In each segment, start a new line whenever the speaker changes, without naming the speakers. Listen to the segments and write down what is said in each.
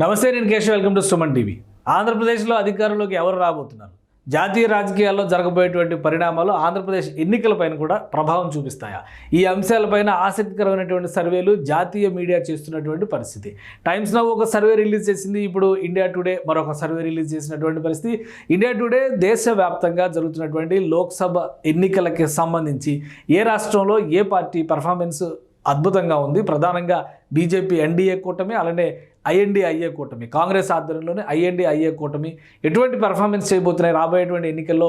నమస్తే, నేను Keshav. Welcome to Suman TV. ఆంధ్రప్రదేశ్లో అధికారంలోకి ఎవరు రాబోతున్నారు? జాతీయ రాజకీయాల్లో జరగబోయేటువంటి పరిణామాలు ఆంధ్రప్రదేశ్ ఎన్నికలపైన కూడా ప్రభావం చూపిస్తాయా? ఈ అంశాలపైన ఆసక్తికరమైనటువంటి సర్వేలు జాతీయ మీడియా చేస్తున్నటువంటి పరిస్థితి. టైమ్స్ నౌ ఒక సర్వే రిలీజ్ చేసింది. ఇప్పుడు ఇండియా టుడే మరొక సర్వే రిలీజ్ చేసినటువంటి పరిస్థితి. ఇండియా టుడే దేశవ్యాప్తంగా జరుగుతున్నటువంటి లోక్సభ ఎన్నికలకి సంబంధించి ఏ రాష్ట్రంలో ఏ పార్టీ పర్ఫార్మెన్స్ అద్భుతంగా ఉంది, ప్రధానంగా బీజేపీ ఎన్డీఏ కూటమి, అలానే ఐఎన్డీఐఏ కూటమి, కాంగ్రెస్ ఆధ్వర్యంలోనే ఐఎన్డీఐఏ కూటమి ఎటువంటి పర్ఫార్మెన్స్ చేయబోతున్నాయి, రాబోయేటువంటి ఎన్నికల్లో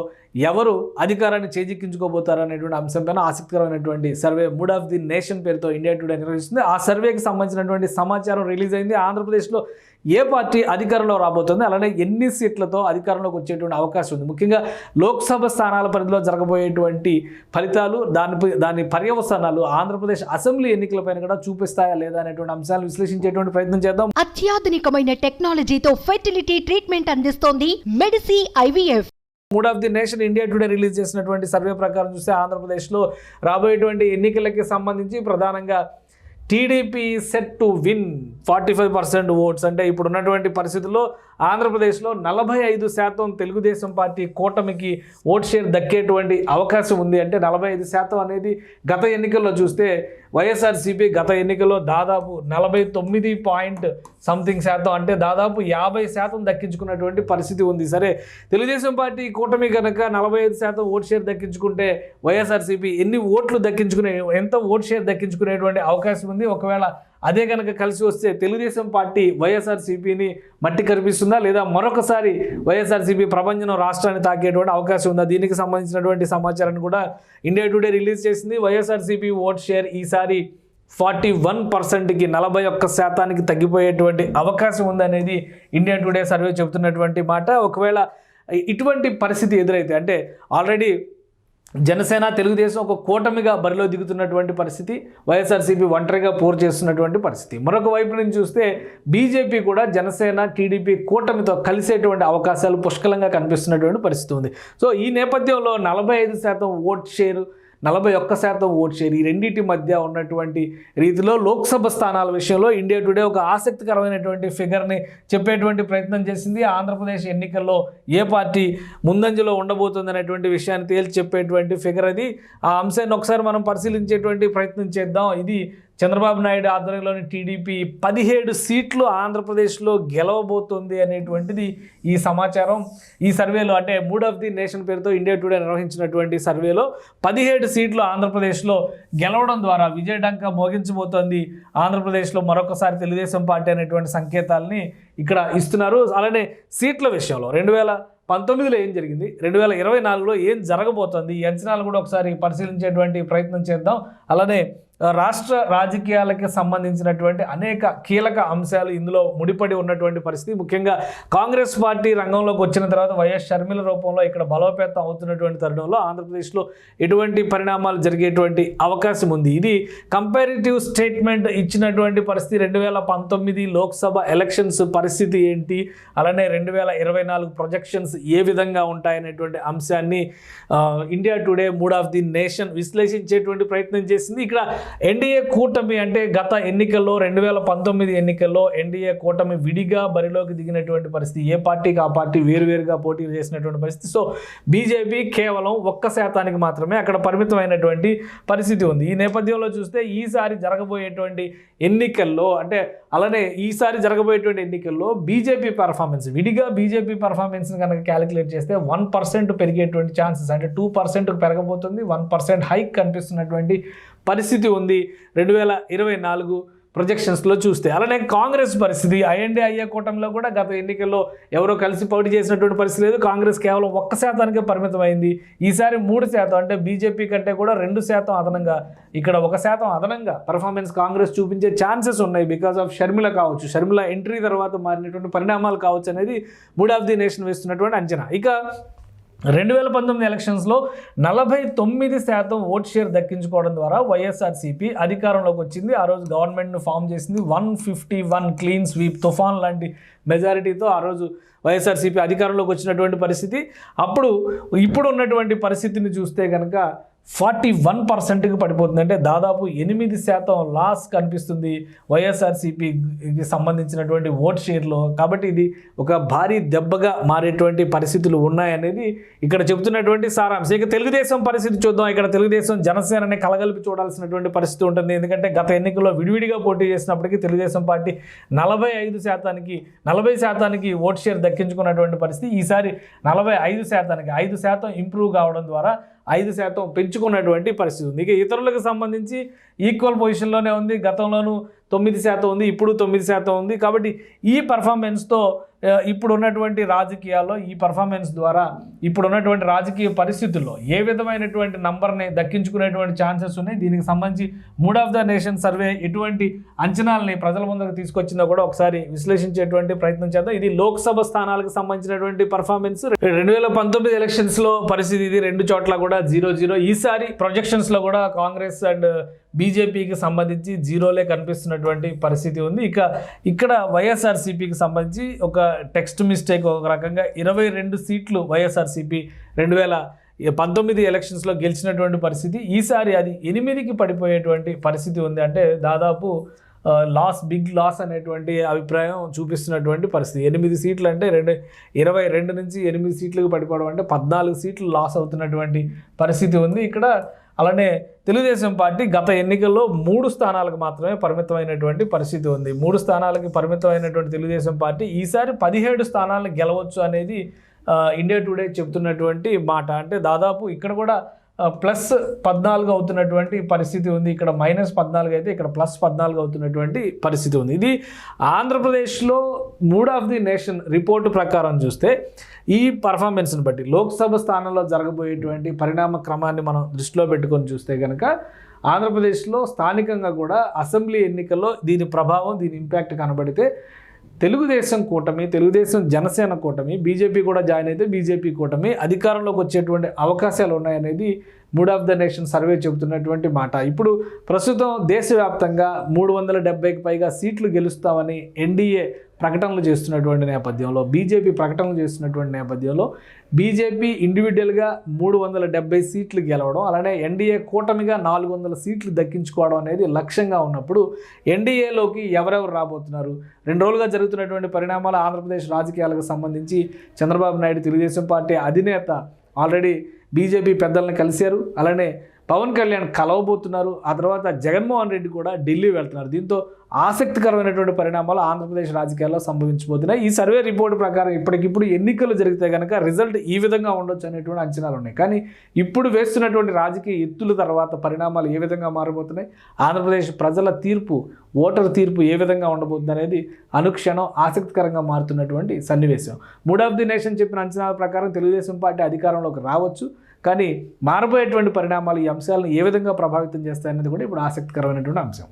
ఎవరు అధికారాన్ని చేజిక్కించుకోబోతారు అనేటువంటి అంశంపైన ఆసక్తికరమైనటువంటి survey mood of the nation పేరుతో ఇండియా టుడే నిర్వహిస్తుంది. ఆ సర్వేకి సంబంధించినటువంటి సమాచారం రిలీజ్ అయింది. ఆంధ్రప్రదేశ్లో ఏ పార్టీ అధికారంలో రాబోతుంది, అలానే ఎన్ని సీట్లతో అధికారంలోకి వచ్చేటువంటి అవకాశం ఉంది, ముఖ్యంగా లోక్సభ స్థానాల పరిధిలో జరగబోయేటువంటి ఫలితాలు, దాని పర్యవసానాలు ఆంధ్రప్రదేశ్ అసెంబ్లీ ఎన్నికలపైన కూడా చూపిస్తాయా లేదా అనేటువంటి అంశాలు విశ్లేషించేటువంటి ప్రయత్నం చేద్దాం.
అత్యాధునికమైన టెక్నాలజీతో ఫెర్టిలిటీ ట్రీట్మెంట్ అందిస్తోంది Medici IVF.
Mood of the nation India Today release చేసినటువంటి సర్వే ప్రకారం చూస్తే ఆంధ్రప్రదేశ్లో రాబోయేటువంటి ఎన్నికలకి సంబంధించి ప్రధానంగా TDP set to win 45% votes. అంటే ఇప్పుడు ఉన్నటువంటి పరిస్థితుల్లో ఆంధ్రప్రదేశ్లో 45% తెలుగుదేశం పార్టీ కూటమికి ఓట్ షేర్ దక్కేటువంటి అవకాశం ఉంది. అంటే 45% అనేది గత ఎన్నికల్లో చూస్తే వైఎస్ఆర్సీపీ గత ఎన్నికల్లో దాదాపు 49.something% అంటే దాదాపు 50% దక్కించుకున్నటువంటి పరిస్థితి ఉంది. సరే, తెలుగుదేశం పార్టీ కూటమి కనుక 45% ఓట్ షేర్ దక్కించుకుంటే వైఎస్ఆర్సీపీ ఎన్ని ఓట్లు దక్కించుకునే, ఎంత ఓట్ షేర్ దక్కించుకునేటువంటి అవకాశం ఉంది? ఒకవేళ అదే కనుక కలిసి వస్తే తెలుగుదేశం పార్టీ వైఎస్ఆర్సీపీని మట్టి కనిపిస్తుందా, లేదా మరొకసారి వైఎస్ఆర్సీపీ ప్రభంజనం రాష్ట్రాన్ని తాకేటువంటి అవకాశం ఉందా? దీనికి సంబంధించినటువంటి సమాచారాన్ని కూడా ఇండియా టుడే రిలీజ్ చేసింది. వైఎస్ఆర్సీపీ ఓట్ షేర్ ఈసారి 41%కి 41%కి తగ్గిపోయేటువంటి అవకాశం ఉందనేది ఇండియా టుడే సర్వే చెబుతున్నటువంటి మాట. ఒకవేళ ఇటువంటి పరిస్థితి ఎదురైతే, అంటే ఆల్రెడీ జనసేన తెలుగుదేశం ఒక కూటమిగా బరిలో దిగుతున్నటువంటి పరిస్థితి, వైఎస్ఆర్సీపీ ఒంటరిగా పోరు చేస్తున్నటువంటి పరిస్థితి. మరొక వైపు నుంచి చూస్తే బీజేపీ కూడా జనసేన టీడీపీ కూటమితో కలిసేటువంటి అవకాశాలు పుష్కలంగా కనిపిస్తున్నటువంటి పరిస్థితి ఉంది. సో ఈ నేపథ్యంలో 45% ఓట్ షేరు, 41% ఓట్ షేర్, ఈ రెండింటి మధ్య ఉన్నటువంటి రీతిలో లోక్సభ స్థానాల విషయంలో ఇండియా టుడే ఒక ఆసక్తికరమైనటువంటి ఫిగర్ని చెప్పేటువంటి ప్రయత్నం చేసింది. ఆంధ్రప్రదేశ్ ఎన్నికల్లో ఏ పార్టీ ముందంజలో ఉండబోతుంది అనేటువంటి విషయాన్ని తేల్చి చెప్పేటువంటి ఫిగర్ అది. ఆ అంశాన్ని ఒకసారి మనం పరిశీలించేటువంటి ప్రయత్నం చేద్దాం. ఇది చంద్రబాబు నాయుడు ఆధ్వర్యంలోని టీడీపీ 17 సీట్లు ఆంధ్రప్రదేశ్లో గెలవబోతుంది అనేటువంటిది ఈ సమాచారం. ఈ సర్వేలో, అంటే మూడ్ ఆఫ్ ది నేషన్ పేరుతో ఇండియా టుడే నిర్వహించినటువంటి సర్వేలో 17 సీట్లు ఆంధ్రప్రదేశ్లో గెలవడం ద్వారా విజయడంక మోగించబోతోంది. ఆంధ్రప్రదేశ్లో మరొకసారి తెలుగుదేశం పార్టీ అనేటువంటి సంకేతాలని ఇక్కడ ఇస్తున్నారు. అలానే సీట్ల విషయంలో 2019లో ఏం జరిగింది, 2024లో ఏం జరగబోతోంది, ఈ అంచనాలు కూడా ఒకసారి పరిశీలించేటువంటి ప్రయత్నం చేద్దాం. అలానే రాష్ట్ర రాజకీయాలకి సంబంధించినటువంటి అనేక కీలక అంశాలు ఇందులో ముడిపడి ఉన్నటువంటి పరిస్థితి. ముఖ్యంగా కాంగ్రెస్ పార్టీ రంగంలోకి వచ్చిన తర్వాత వైఎస్ షర్మిల రూపంలో ఇక్కడ బలోపేతం అవుతున్నటువంటి తరుణంలో ఆంధ్రప్రదేశ్లో ఎటువంటి పరిణామాలు జరిగేటువంటి అవకాశం ఉంది. ఇది కంపారిటివ్ స్టేట్మెంట్ ఇచ్చినటువంటి పరిస్థితి. 2019 లోక్సభ ఎలక్షన్స్ పరిస్థితి ఏంటి, అలానే 2024 ప్రొజెక్షన్స్ ఏ విధంగా ఉంటాయనేటువంటి అంశాన్ని India Today mood of the nation విశ్లేషించేటువంటి ప్రయత్నం చేసింది. ఇక్కడ ఎన్డీఏ కూటమి, అంటే గత ఎన్నికల్లో 2019 ఎన్నికల్లో ఎన్డీఏ కూటమి విడిగా బరిలోకి దిగినటువంటి పరిస్థితి. ఏ పార్టీకి ఆ పార్టీ వేరువేరుగా పోటీ చేసినటువంటి పరిస్థితి. సో బీజేపీ కేవలం 1% మాత్రమే అక్కడ పరిమితమైనటువంటి పరిస్థితి ఉంది. ఈ నేపథ్యంలో చూస్తే ఈసారి జరగబోయేటువంటి ఎన్నికల్లో, అంటే అలానే ఈసారి జరగబోయేటువంటి ఎన్నికల్లో బీజేపీ పర్ఫార్మెన్స్, విడిగా బీజేపీ పర్ఫార్మెన్స్ని కనుక క్యాలిక్యులేట్ చేస్తే 1% పెరిగేటువంటి ఛాన్సెస్, అంటే 2% పెరగబోతుంది, 1% హైక్ కనిపిస్తున్నటువంటి పరిస్థితి ఉంది 2024 ప్రొజెక్షన్స్లో చూస్తే. అలానే కాంగ్రెస్ పరిస్థితి, ఐఎన్డీఐఏ కూటమిలో కూడా గత ఎన్నికల్లో ఎవరో కలిసి పోటీ చేసినటువంటి పరిస్థితి లేదు. కాంగ్రెస్ కేవలం 1%కే పరిమితమైంది. ఈసారి 3%, అంటే బీజేపీ కంటే కూడా 2% అదనంగా, ఇక్కడ 1% అదనంగా పర్ఫార్మెన్స్ కాంగ్రెస్ చూపించే ఛాన్సెస్ ఉన్నాయి. బికాస్ ఆఫ్ షర్మిల కావచ్చు, షర్మిల ఎంట్రీ తర్వాత మారినటువంటి పరిణామాలు కావచ్చు అనేది మూడ్ ఆఫ్ ది నేషన్ వేస్తున్నటువంటి అంచనా. ఇక 2019 ఎలక్షన్స్లో 49% ఓట్ షేర్ దక్కించుకోవడం ద్వారా వైఎస్ఆర్సీపీ అధికారంలోకి వచ్చింది. ఆ రోజు గవర్నమెంట్ను ఫామ్ చేసింది. 151 క్లీన్ స్వీప్, తుఫాన్ లాంటి మెజారిటీతో ఆ రోజు వైఎస్ఆర్సీపీ అధికారంలోకి వచ్చినటువంటి పరిస్థితి. ఇప్పుడు ఉన్నటువంటి పరిస్థితిని చూస్తే కనుక 41%కి పడిపోతుంది. అంటే దాదాపు 8% లాస్ కనిపిస్తుంది వైఎస్ఆర్సీపీకి సంబంధించినటువంటి ఓట్ షేర్లో. కాబట్టి ఇది ఒక భారీ దెబ్బగా మారేటువంటి పరిస్థితులు ఉన్నాయనేది ఇక్కడ చెబుతున్నటువంటి సారాంశం. ఇక తెలుగుదేశం పరిస్థితి చూద్దాం. ఇక్కడ తెలుగుదేశం జనసేనని కలగలిపి చూడాల్సినటువంటి పరిస్థితి ఉంటుంది. ఎందుకంటే గత ఎన్నికల్లో విడివిడిగా పోటీ చేసినప్పటికీ తెలుగుదేశం పార్టీ 40% ఓట్ షేర్ దక్కించుకున్నటువంటి పరిస్థితి. ఈసారి 45%, 5% ఇంప్రూవ్ కావడం ద్వారా 5% పెంచుకున్నటువంటి పరిస్థితి ఉంది. ఇక ఇతరులకు సంబంధించి ఈక్వల్ పొజిషన్లోనే ఉంది. గతంలోనూ 9% ఉంది, ఇప్పుడు 9% ఉంది. కాబట్టి ఈ పర్ఫార్మెన్స్తో ఇప్పుడు ఉన్నటువంటి రాజకీయాల్లో, ఈ పర్ఫార్మెన్స్ ద్వారా ఇప్పుడు ఉన్నటువంటి రాజకీయ పరిస్థితుల్లో ఏ విధమైనటువంటి నంబర్ని దక్కించుకునేటువంటి ఛాన్సెస్ ఉన్నాయి. దీనికి సంబంధించి mood of the nation survey ఎటువంటి అంచనాలని ప్రజల ముందుకు తీసుకొచ్చిందో కూడా ఒకసారి విశ్లేషించేటువంటి ప్రయత్నం చేద్దాం. ఇది లోక్సభ స్థానాలకు సంబంధించినటువంటి పర్ఫార్మెన్స్. 2019 ఎలక్షన్స్లో పరిస్థితి ఇది, 2 చోట్ల కూడా 0-0. ఈసారి ప్రొజెక్షన్స్లో కూడా కాంగ్రెస్ అండ్ బీజేపీకి సంబంధించి జీరోలే కనిపిస్తున్నటువంటి పరిస్థితి ఉంది. ఇక ఇక్కడ వైఎస్ఆర్సీపీకి సంబంధించి ఒక టెక్స్ట్ మిస్టేక్, ఒక రకంగా 22 సీట్లు వైఎస్ఆర్సీపీ 2019 ఎలక్షన్స్లో గెలిచినటువంటి పరిస్థితి. ఈసారి అది 8కి పడిపోయేటువంటి పరిస్థితి ఉంది. అంటే దాదాపు బిగ్ లాస్ అనేటువంటి అభిప్రాయం చూపిస్తున్నటువంటి పరిస్థితి. 8 సీట్లు అంటే 22 నుంచి 8 సీట్లకు పడిపోవడం అంటే 14 సీట్లు లాస్ అవుతున్నటువంటి పరిస్థితి ఉంది ఇక్కడ. అలానే తెలుగుదేశం పార్టీ గత ఎన్నికల్లో 3 స్థానాలకు మాత్రమే పరిమితమైనటువంటి పరిస్థితి ఉంది. 3 స్థానాలకి పరిమితమైనటువంటి తెలుగుదేశం పార్టీ ఈసారి 17 స్థానాలను గెలవచ్చు అనేది ఇండియా టుడే చెబుతున్నటువంటి మాట. అంటే దాదాపు ఇక్కడ కూడా +14 అవుతున్నటువంటి పరిస్థితి ఉంది. ఇక్కడ -14 అయితే ఇక్కడ +14 అవుతున్నటువంటి పరిస్థితి ఉంది. ఇది ఆంధ్రప్రదేశ్లో mood of the nation report ప్రకారం చూస్తే ఈ పర్ఫార్మెన్స్ని బట్టి లోక్సభ స్థానంలో జరగబోయేటువంటి పరిణామ క్రమాన్ని మనం దృష్టిలో పెట్టుకొని చూస్తే కనుక ఆంధ్రప్రదేశ్లో స్థానికంగా కూడా అసెంబ్లీ ఎన్నికల్లో దీని ప్రభావం, దీని ఇంపాక్ట్ కనబడితే తెలుగుదేశం కూటమి, తెలుగుదేశం జనసేన కూటమి, బీజేపీ కూడా జాయిన్ అయితే బీజేపీ కూటమి అధికారంలోకి వచ్చేటువంటి అవకాశాలు ఉన్నాయనేది mood of the nation survey చెబుతున్నటువంటి మాట. ఇప్పుడు ప్రస్తుతం దేశవ్యాప్తంగా 370కి పైగా సీట్లు గెలుస్తామని ఎన్డీఏ ప్రకటనలు చేస్తున్నటువంటి నేపథ్యంలో, బీజేపీ ప్రకటనలు చేస్తున్నటువంటి నేపథ్యంలో బీజేపీ ఇండివిజువల్గా 370 సీట్లు గెలవడం, అలానే ఎన్డీఏ కూటమిగా 400 సీట్లు దక్కించుకోవడం అనేది లక్ష్యంగా ఉన్నప్పుడు ఎన్డీఏలోకి ఎవరెవరు రాబోతున్నారు? 2 రోజులుగా జరుగుతున్నటువంటి పరిణామాలు ఆంధ్రప్రదేశ్ రాజకీయాలకు సంబంధించి చంద్రబాబు నాయుడు తెలుగుదేశం పార్టీ అధినేత ఆల్రెడీ బీజేపీ పెద్దలను కలిశారు. అలానే పవన్ కళ్యాణ్ కలవబోతున్నారు. ఆ తర్వాత జగన్మోహన్ రెడ్డి కూడా ఢిల్లీ వెళ్తున్నారు. దీంతో ఆసక్తికరమైనటువంటి పరిణామాలు ఆంధ్రప్రదేశ్ రాజకీయాల్లో సంభవించబోతున్నాయి. ఈ సర్వే రిపోర్టు ప్రకారం ఇప్పటికిప్పుడు ఎన్నికలు జరిగితే కనుక రిజల్ట్ ఈ విధంగా ఉండొచ్చు అనేటువంటి అంచనాలు ఉన్నాయి. కానీ ఇప్పుడు వేస్తున్నటువంటి రాజకీయ ఎత్తుల తర్వాత పరిణామాలు ఏ విధంగా మారబోతున్నాయి, ఆంధ్రప్రదేశ్ ప్రజల తీర్పు, ఓటర్ తీర్పు ఏ విధంగా ఉండబోతుంది అనేది అనుక్షణం ఆసక్తికరంగా మారుతున్నటువంటి సన్నివేశం. మూడ్ ఆఫ్ ది నేషన్ చెప్పిన అంచనాల ప్రకారం తెలుగుదేశం పార్టీ అధికారంలోకి రావచ్చు. కానీ మారబోయేటువంటి పరిణామాలు ఈ అంశాలను ఏ విధంగా ప్రభావితం చేస్తాయనేది కూడా ఇప్పుడు ఆసక్తికరమైనటువంటి అంశం.